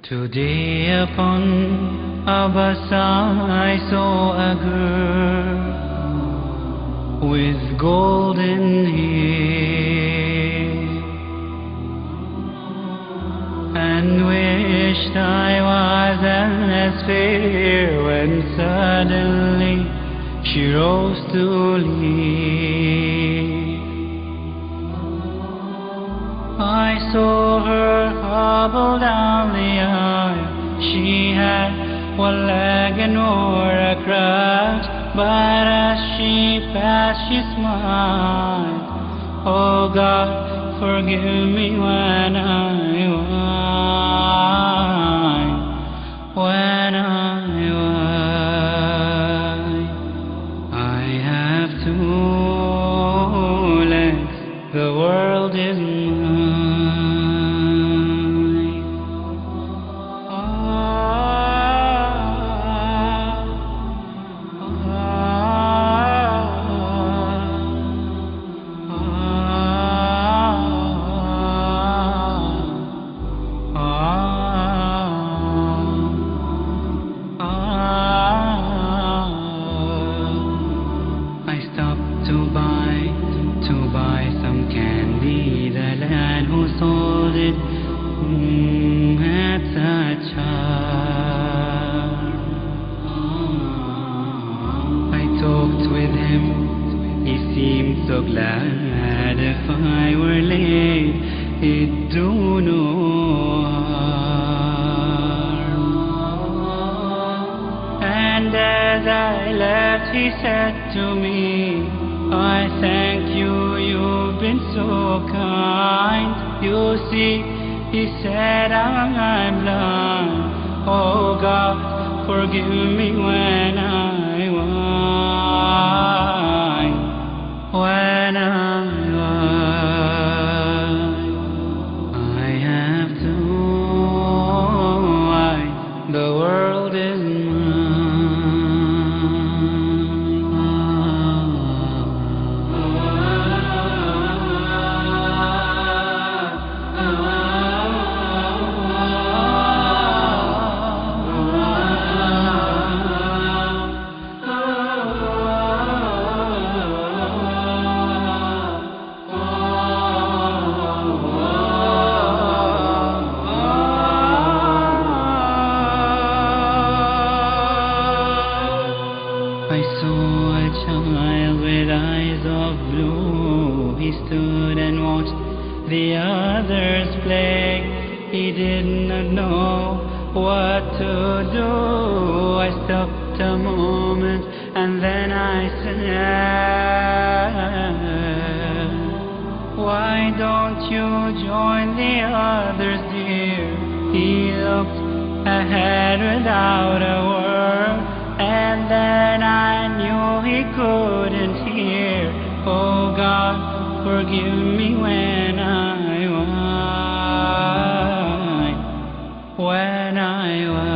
Today upon a bus I saw a girl with golden hair, and wished I was as fair, when suddenly she rose to leave. I saw her hobble down the aisle. She had one leg and wore a crutch, but as she passed she smiled. Oh God, forgive me when I whine, when I whine. I have two legs, the world is mine. I stopped to buy some candy. The lad who sold it had such charm. I talked with him, he seemed so glad. If I were late, he'd do no harm. And as I left, he said to me, I thank you, you've been so kind. You see, he said, I'm blind. Oh God, forgive me when I whine, when I whine. I have to whine, the world is I saw a child with eyes of blue. He stood and watched the others play. He did not know what to do. I stopped a moment and then I said, why don't you join the others, dear? He looked ahead without a word, and then I knew he couldn't hear. Oh God, forgive me when I whine, when I whine.